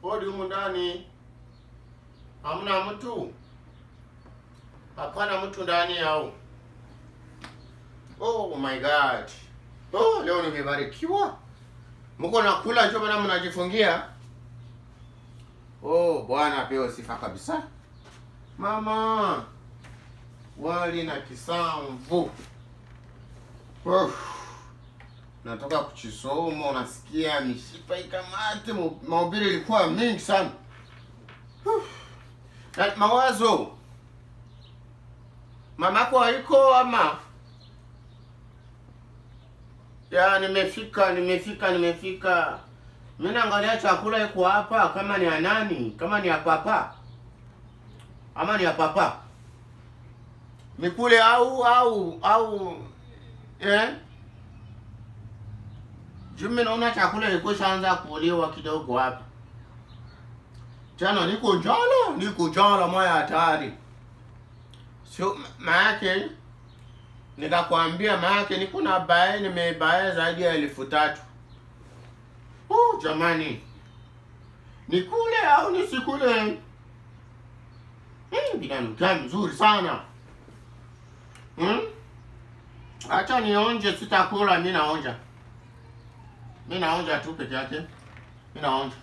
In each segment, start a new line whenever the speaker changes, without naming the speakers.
Hodi humu ndani. Hamna mtu? Hapana mtu ndani au? Oh my God. Oh, leo nimebarikiwa. Mko nakula ndio maana mnajifungia? Oh, Bwana apewe sifa kabisa. Mama, wali na kisamvu. Natoka kuchisoma, unasikia mishipa ikamate, mahubiri ilikuwa mingi sana. Na mawazo. Mamako haiko ama? Ya, nimefika. Mimi naangalia chakula iko hapa, kama ni ya nani? Kama ni ya papa? Ama ni ya papa? Mikule au Jume naona chakula iko shaanza kuliwa kidogo hapa. Jana niko njala moya hatari. Sio maana nikakwambia maana niko na bae, nimebae zaidi ya 3,000. Oh jamani. Nikule au nisikule? Bila nuka mzuri sana. Acha nionje, sitakula, mimi naonja. Mimi naonja tu peke yake. Mimi naonja.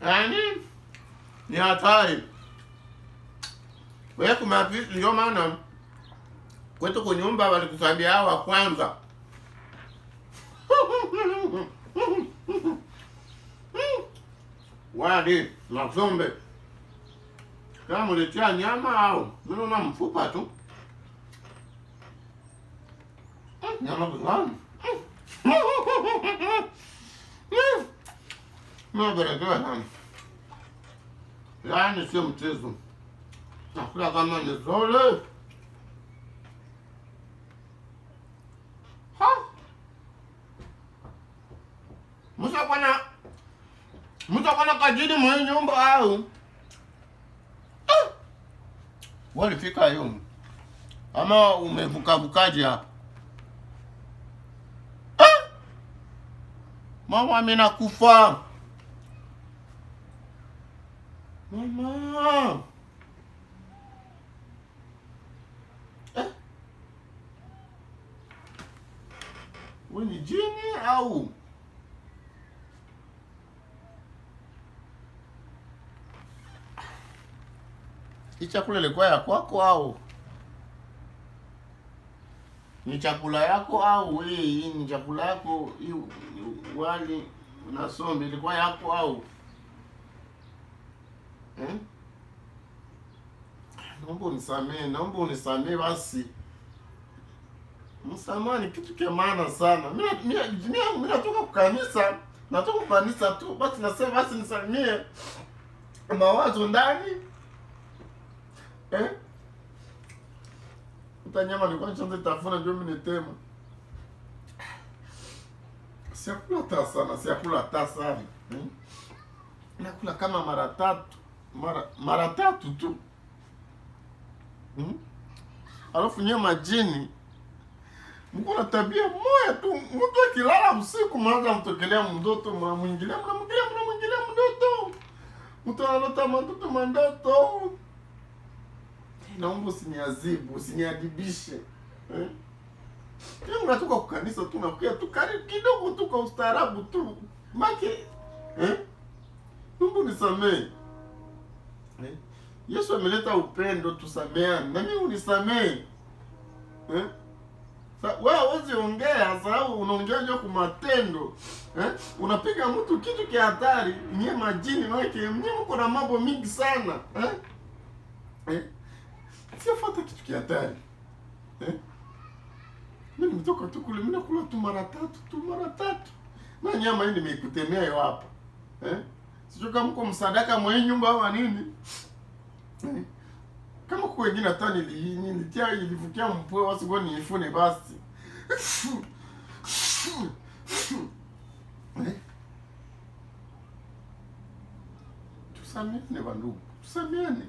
Yaani ni hatari. Wewe kumapisi ndio maana kwetu kwa nyumba walikusambia hao wa kwanza. Wadi, mazombe. Kama uletea nyama au mimi na mfupa tu. Nyama gani? Barakoa sana. Yaani sio mchezo. Nakula kama ni zole. Mtakwana kajini mwenye nyumba au? Walifika hiyo. Ama umevukaje hapa? Mama mimi nakufa. Mama. Wewe ni jini au? Hii chakula ilikuwa ya kwako au? Ni chakula yako au hii ni chakula yako, hii wali na sombe ilikuwa yako au? Naomba unisamee basi. Msamaha ni kitu cha maana sana. Mimi natoka kwa kanisa tu. Basi nasema basi nisamee. Mawazo ndani. Utanyama ni kwa chanzo tafuna ndio mimi nitema. Siakula hata sana. Nakula kama mara tatu tu. Alafu nyama jini. Mko na tabia moja tu, mtu akilala usiku mwanza mtokelea mndoto, mnamwingilia mndoto. Mtu analota mandoto. Naomba usiniadibishe. Kama unatoka kwa kanisa tu nakuja tu karibu kidogo tu kwa ustaarabu tu. Make Mungu nisamee. Yesu ameleta upendo, tusameane. Na mimi unisamee. Wewe huwezi ongea sababu unaongea ndio kwa matendo. Unapiga mtu kitu kia hatari, nyie majini na yake, nyie mko na mambo mingi sana. Sifuata kitu kia hatari. Mimi nimetoka tu kule, mimi nakula tu mara tatu. Na nyama hii nimeikutemea hiyo hapa. Sio kama mko msadaka mwenye nyumba au nini? Kama kwa wengine hata nilitia ilivukia mpwe wasigo niifune basi. Tusameane bandugu. Tusameane.